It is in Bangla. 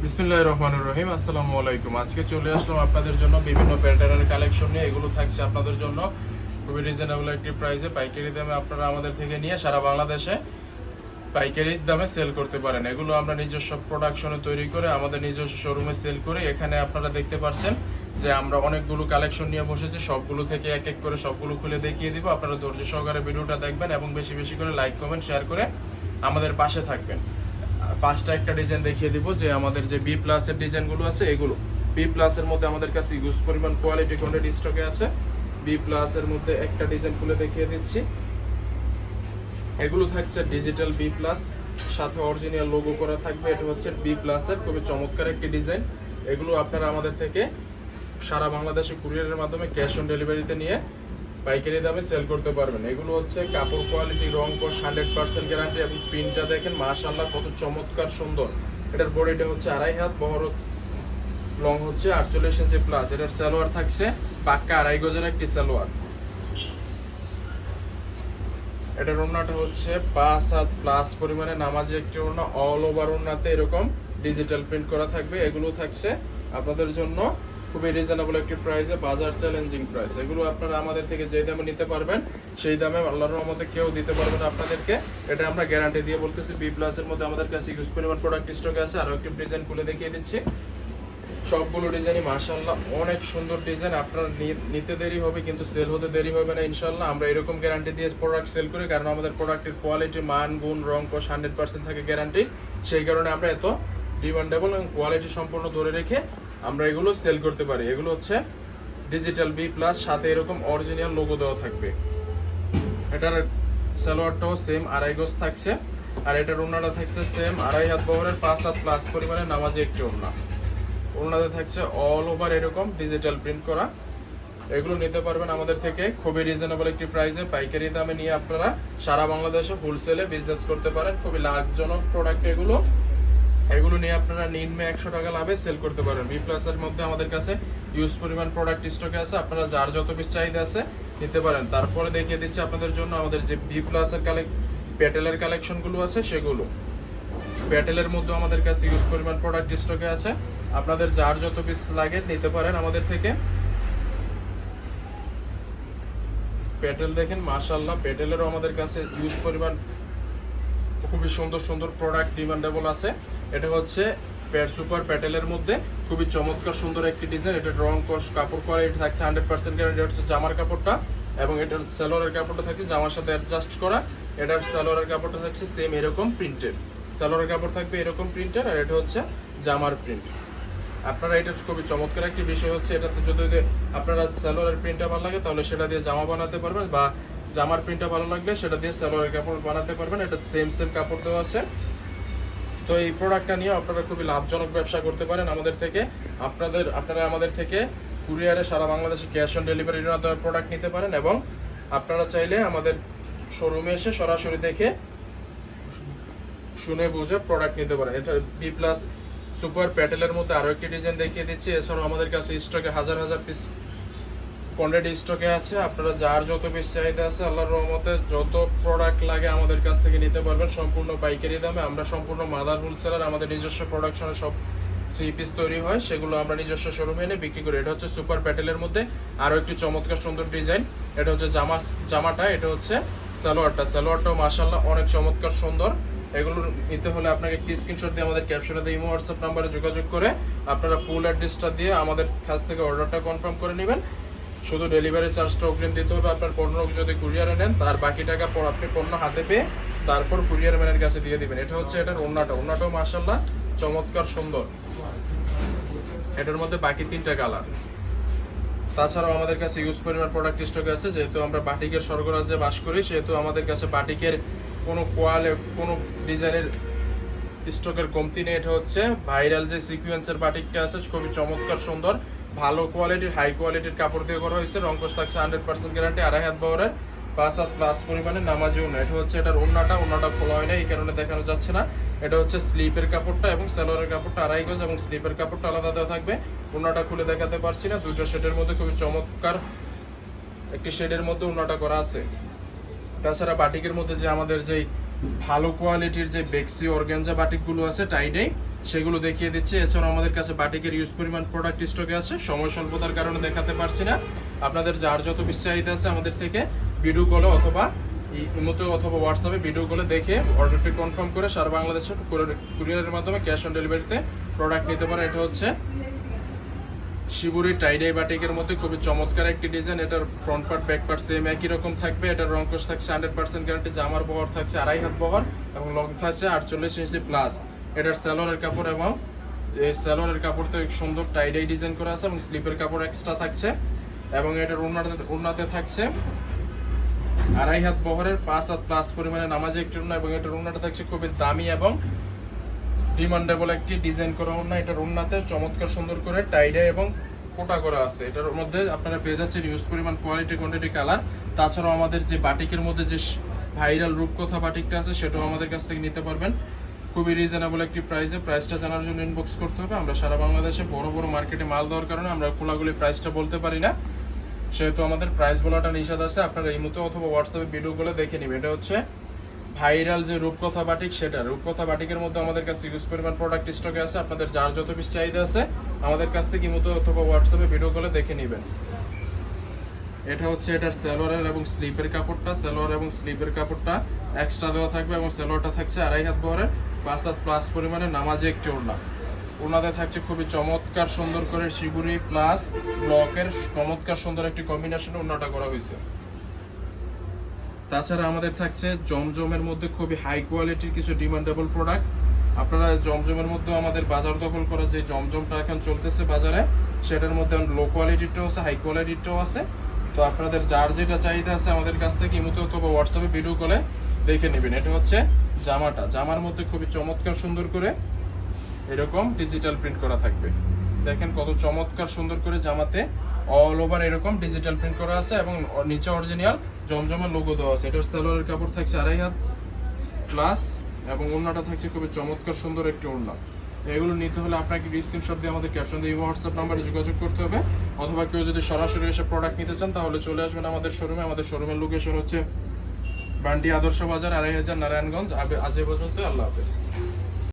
বিসমিল্লাহির রহমানির রহিম। আসসালামু আলাইকুম। আজকে চলে আসলাম আপনাদের জন্য বিভিন্ন প্যাটার্নের কালেকশন নিয়ে। এগুলো থাকছে আপনাদের জন্য খুবই রিজনেবল একটি প্রাইসে, পাইকারি দামে আপনারা আমাদের থেকে নিয়ে সারা বাংলাদেশে পাইকারি দামে সেল করতে পারেন। এগুলো আমরা নিজস্ব প্রোডাকশনে তৈরি করে আমাদের নিজস্ব শোরুমে সেল করে। এখানে আপনারা দেখতে পাচ্ছেন যে আমরা অনেকগুলো কালেকশন নিয়ে বসেছি। সবগুলো থেকে এক এক করে সবগুলো খুলে দেখিয়ে দিব। আপনারা ধৈর্য সহকারে ভিডিওটা দেখবেন এবং বেশি বেশি করে লাইক কমেন্ট শেয়ার করে আমাদের পাশে থাকবেন। ফার্স্টে একটা ডিজাইন দেখিয়ে দিব যে আমাদের যে বি প্লাসের ডিজাইনগুলো আছে, এগুলো বি প্লাসের মধ্যে আমাদের কাছে ইউজ পরিমাণ কোয়ালিটি কোয়ান্টিটি স্টকে আছে। বি প্লাসের মধ্যে একটা ডিজাইন খুলে দেখিয়ে দিচ্ছি। এগুলো থাকছে ডিজিটাল বি প্লাস, সাথে অরিজিনাল লোগো করা থাকবে। এটা হচ্ছে বি প্লাসের খুবই চমৎকার একটি ডিজাইন। এগুলো আপনারা আমাদের থেকে সারা বাংলাদেশে কুরিয়ারের মাধ্যমে ক্যাশ অন ডেলিভারিতে নিয়ে পাইকারি দামে সেল করতে পারবেন। এগুলো হচ্ছে কাপড় কোয়ালিটি, রং কস 100% গ্যারান্টি এবং প্রিন্টটা দেখেন মাশাআল্লাহ কত চমৎকার সুন্দর। এটার বডিটা হচ্ছে 2.5 হাত, বহর লং হচ্ছে 48 ইঞ্চি প্লাস। এটার সালোয়ার থাকছে পাক্কা 2.5 গজের একটি সালোয়ার। এটার ওড়নাটা হচ্ছে 5 হাত প্লাস পরিমাণে নামাজি একটি ওড়না। অল ওভার ওড়নাতে এরকম ডিজিটাল প্রিন্ট করা থাকবে। এগুলো থাকছে আপনাদের জন্য খুবই রিজনেবল একটি প্রাইসে, বাজার চ্যালেঞ্জিং প্রাইস। এগুলো আপনারা আমাদের থেকে যে দামে নিতে পারবেন সেই দামে আল্লাহর রহমতে কেউ দিতে পারবে না আপনাদেরকে। এটা আমরা গ্যারান্টি দিয়ে বলতেছি। বি প্লাসের মধ্যে আমাদের কাছে ইউজ পরিমাণ প্রোডাক্ট স্টকে আছে। আরও একটি ডিজাইন খুলে দেখিয়ে দিচ্ছি। সবগুলো ডিজাইনই মাশাআল্লাহ অনেক সুন্দর ডিজাইন। আপনার নিতে দেরি হবে কিন্তু সেল হতে দেরি হবে না ইনশাআল্লাহ। আমরা এরকম গ্যারান্টি দিয়ে প্রোডাক্ট সেল করি, কারণ আমাদের প্রোডাক্টের কোয়ালিটি, মান, গুণ, রং কস 100% থাকে গ্যারান্টি। সেই কারণে আমরা এত ডিমান্ডেবল এবং কোয়ালিটি সম্পূর্ণ ধরে রেখে আমরা এগুলো সেল করতে পারি। এগুলো হচ্ছে ডিজিটাল বি প্লাস, সাথে এরকম অরিজিনাল লোগো দেওয়া থাকবে। এটার সালোয়ারটাও সেম 2.5 গজ থাকছে, আর এটার ওড়নাটা থাকছে সেম 2.5 হাত বহরের 5 হাত প্লাস পরিমাণে নামাজি একটি ওড়না। ওড়নাতে থাকছে অল ওভার এরকম ডিজিটাল প্রিন্ট করা। এগুলো নিতে পারবেন আমাদের থেকে খুবই রিজনেবল একটি প্রাইসে, পাইকারি দামে নিয়ে আপনারা সারা বাংলাদেশে হোলসেলে বিজনেস করতে পারেন। খুবই লাভজনক প্রোডাক্ট এগুলো। এগুলো নিয়ে আপনারা নিম্নে 100 টাকা লাভে সেল করতে পারেন। বি প্লাসের মধ্যে আমাদের কাছে ইউজ পরিমাণ প্রোডাক্ট স্টকে আছে। আপনারা যার যত পিস চাহিদা আছে নিতে পারেন। তারপরে দেখিয়ে দিচ্ছি আপনাদের জন্য আমাদের যে বি প্লাসের প্যাটেলের কালেকশনগুলো আছে সেগুলো। প্যাটেলের মধ্যে আমাদের কাছে ইউজ পরিমাণ প্রোডাক্ট স্টকে আছে। আপনাদের যার যত পিস লাগে নিতে পারেন আমাদের থেকে। প্যাটেল দেখেন মাশাআল্লাহ, প্যাটেলেরও আমাদের কাছে ইউজ পরিমাণ খুবই সুন্দর সুন্দর প্রোডাক্ট ডিমান্ডেবল আছে। এটা হচ্ছে সুপার প্যাটেলের মধ্যে খুবই চমৎকার সুন্দর একটি ডিজাইন। এটা রং কস কাপড় কোয়ালিটি থাকছে 100% গ্যারান্টি। এটা হচ্ছে জামার কাপড়টা এবং এটার সালোয়ারের কাপড়টা থাকছে জামার সাথে অ্যাডজাস্ট করা। এটার সালোয়ারের কাপড়টা থাকছে সেম এরকম প্রিন্টেড। সালোয়ারের কাপড় থাকবে এরকম প্রিন্টেড, আর এটা হচ্ছে জামার প্রিন্ট। আপনারা এটা খুবই চমৎকার একটি বিষয় হচ্ছে, এটাতে যদি আপনারা সালোয়ারের প্রিন্টটা ভালো লাগে তাহলে সেটা দিয়ে জামা বানাতে পারবেন, বা জামার প্রিন্টটা ভালো লাগলে সেটা দিয়ে সালোয়ারের কাপড় বানাতে পারবেন। এটা সেম কাপড় দেওয়া আছে। তো এই প্রোডাক্টটা নিয়ে আপনারা খুবই লাভজনক ব্যবসা করতে পারেন আমাদের থেকে। আপনারা আমাদের থেকে কুরিয়ারে সারা বাংলাদেশে ক্যাশ অন ডেলিভারির মাধ্যমে প্রোডাক্ট নিতে পারেন, এবং আপনারা চাইলে আমাদের শোরুমে এসে সরাসরি দেখে শুনে বুঝে প্রোডাক্ট নিতে পারেন। এটা বি প্লাস সুপার প্যাটেলের মধ্যে আরও একটি ডিজাইন দেখিয়ে দিচ্ছি। এছাড়াও আমাদের কাছে স্টকে হাজার হাজার পিস কোয়ান্টিটি স্টকে আছে। আপনারা যার যত পিস চাহিদা আছে আল্লাহর রহমতে যত প্রোডাক্ট লাগে আমাদের কাছ থেকে নিতে পারবেন সম্পূর্ণ পাইকারি দামে। আমরা সম্পূর্ণ মাদার হোলসেলার। আমাদের নিজস্ব প্রোডাকশনে সব 3 পিস তৈরি হয়, সেগুলো আমরা নিজস্ব শোরুমে এনে বিক্রি করি। এটা হচ্ছে সুপার প্যাটেলের মধ্যে আরও একটি চমৎকার সুন্দর ডিজাইন। এটা হচ্ছে জামাটা, এটা হচ্ছে সালোয়ারটাও মাশাআল্লাহ অনেক চমৎকার সুন্দর। এগুলো নিতে হলে আপনাকে একটি স্ক্রিনশট দিয়ে আমাদের ক্যাপশনে দিয়ে ইমো হোয়াটসঅ্যাপ নাম্বারে যোগাযোগ করে আপনারা ফুল অ্যাড্রেসটা দিয়ে আমাদের কাছ থেকে অর্ডারটা কনফার্ম করে নেবেন। শুধু ডেলিভারি চার্জটা অগ্রিম দিতে হবে। আপনার পণ্য যদি কুরিয়ারে নেন তার বাকি টাকা পর আপনি পণ্য হাতে পেয়ে তারপর কুরিয়ার ম্যানের কাছে দিয়ে দিবেন। এটা হচ্ছে এটার ওড়নাটাও মাশাআল্লাহ চমৎকার সুন্দর। এটার মধ্যে বাকি 3টা কালার। তাছাড়াও আমাদের কাছে ইউজ পরিমাণ প্রোডাক্ট স্টকে আছে। যেহেতু আমরা বাটিকের স্বর্গরাজ্যে বাস করি, সেহেতু আমাদের কাছে বাটিকের কোনো ডিজাইনের স্টকের কমতি নেই। এটা হচ্ছে ভাইরাল যে সিকোয়েন্সের বাটিকটা আছে, খুবই চমৎকার সুন্দর, ভালো কোয়ালিটির হাই কোয়ালিটির কাপড় দিয়ে করা হয়েছে। রংকশ থাকছে 100% গ্যারান্টি। 2.5 হাত বহরের 5 হাত প্লাস পরিমাণে নামাজি ওড়না। এটা হচ্ছে এটার ওড়নাটা খোলা হয় না, এই কারণে দেখানো যাচ্ছে না। এটা হচ্ছে স্লিপের কাপড়টা এবং সালোয়ারের কাপড়টা 2.5 গজ এবং স্লিপের কাপড়টা আলাদা দেওয়া থাকবে। ওড়নাটা খুলে দেখাতে পারছি না। দুটো শেডের মধ্যে খুবই চমৎকার একটি শেডের মধ্যে ওড়নাটা করা আছে। তাছাড়া বাটিকের মধ্যে যে আমাদের যেই ভালো কোয়ালিটির যে বেক্সি অর্গানজা বাটিকগুলো আছে টাইডে, সেগুলো দেখিয়ে দিচ্ছি। এছাড়াও আমাদের কাছে বাটিকের ইউজ পরিমাণ প্রোডাক্ট স্টকে আছে, সময় স্বল্পতার কারণে দেখাতে পারছি না। আপনাদের যার যত পিস চাহিদা আছে আমাদের থেকে ভিডিও কলে অথবা ইমোতে অথবা হোয়াটসঅ্যাপে ভিডিও কলে দেখে অর্ডারটি কনফার্ম করে সারা বাংলাদেশে কুরিয়ারের মাধ্যমে ক্যাশ অন ডেলিভারিতে প্রোডাক্ট নিতে পারে। এটা হচ্ছে শিবুরি টাইডাই বাটিকের মধ্যে খুবই চমৎকার একটি ডিজাইন। এটার front part back part same একই রকম থাকবে। এটার রং কোশ থাকছে 100% গ্যারান্টি। জামার বহর থাকছে 2.5 হাত বহর এবং লং থাকছে 48 ইঞ্চি প্লাস। এটার স্যালোয়ারের কাপড় এবং এই স্যালোয়ারের কাপড়তে সুন্দর টাইডাই ডিজাইন করা আছে এবং স্লিপের কাপড় এক্সট্রা থাকছে এবং এটার ওড়নাতে থাকছে 2.5 হাত বহরের 5 হাত প্লাস পরিমাণে নামাজে একটি ওড়না এবং এটার ওড়নাটা থাকছে খুবই দামি এবং ডিমান্ডেবল একটি ডিজাইন করা ওড়না। এটার ওড়নাতে চমৎকার সুন্দর করে টাইডাই এবং কোটা করা আছে। এটার মধ্যে আপনারা পেয়ে যাচ্ছেন ইউজ পরিমাণ কোয়ালিটি কোয়ান্টিটি কালার। তাছাড়াও আমাদের যে বাটিকের মধ্যে যে ভাইরাল রূপকথা বাটিকটা আছে সেটাও আমাদের কাছ থেকে নিতে পারবেন খুবই রিজনেবল একটি প্রাইসে। প্রাইসটা জানার জন্য ইনবক্স করতে হবে। আমরা সারা বাংলাদেশে বড় বড় মার্কেটে মাল দেওয়ার কারণে আমরা খোলাগুলি প্রাইসটা বলতে পারি না, সেহেতু আমাদের প্রাইস বলাটা নিষেধ আছে। আপনারা এই মুহূর্তে অথবা হোয়াটসঅ্যাপে ভিডিওগুলো দেখে নেবেন। এটা হচ্ছে ভাইরাল যে রূপকথা বাটিক, সেটা রূপকথা বাটিকের মধ্যে আমাদের কাছে ইউজ পরিমাণ প্রোডাক্ট স্টকে আছে। আপনাদের যার যত পিস চাহিদা আছে আমাদের কাছ থেকে ইমোতে অথবা হোয়াটসঅ্যাপে ভিডিও কলে দেখে নেবেন। এটা হচ্ছে এটার সালোয়ারের এবং স্লিপের কাপড়টা। সালোয়ার এবং স্লিপের কাপড়টা এক্সট্রা দেওয়া থাকবে এবং সালোয়ারটা থাকছে 2.5 হাত বহরের 5 হাত প্লাস পরিমাণে নামাজে একটি ওড়না। ওড়নাতে থাকছে খুবই চমৎকার সুন্দর করে শিবুরি প্লাস ব্লকের চমৎকার সুন্দর একটি কম্বিনেশন ওড়নাটা করা হয়েছে। তাছাড়া আমাদের থাকছে জমজমের মধ্যে খুবই হাই কোয়ালিটির কিছু ডিমান্ডেবল প্রোডাক্ট। আপনারা জমজমের মধ্যে আমাদের বাজার দখল করা যে জমজমটা এখন চলতেছে বাজারে, সেটার মধ্যে লো কোয়ালিটিরটাও আছে হাই কোয়ালিটিরটাও আছে। তো আপনাদের যার যেটা চাহিদা আছে আমাদের কাছ থেকে ইমোতে অথবা হোয়াটসঅ্যাপে ভিডিও কলে দেখে নেবেন। এটা হচ্ছে জামাটা। জামার মধ্যে খুবই চমৎকার সুন্দর করে এরকম ডিজিটাল প্রিন্ট করা থাকবে। দেখেন কত চমৎকার সুন্দর করে জামাতে অল ওভার এরকম ডিজিটাল প্রিন্ট করা আছে এবং নিচে অরিজিনাল জমজমের লোগো দেওয়া আছে। এটার সালোয়ারের কাপড় থাকছে 2.5 হাত প্লাস এবং ওড়নাটা থাকছে খুবই চমৎকার সুন্দর একটি ওড়না। এগুলো নিতে হলে আপনাকে স্ক্রিনশট দিয়ে আমাদের ক্যাপশন দিয়ে হোয়াটসঅ্যাপ নাম্বারে যোগাযোগ করতে হবে, অথবা কেউ যদি সরাসরি এসে প্রোডাক্ট নিতে চান তাহলে চলে আসবেন আমাদের শোরুমে। আমাদের শোরুমের লোকেশন হচ্ছে বান্ডি আদর্শ বাজার 2500 নারায়ণগঞ্জ। আজ এ পর্যন্ত, আল্লাহ হাফেজ।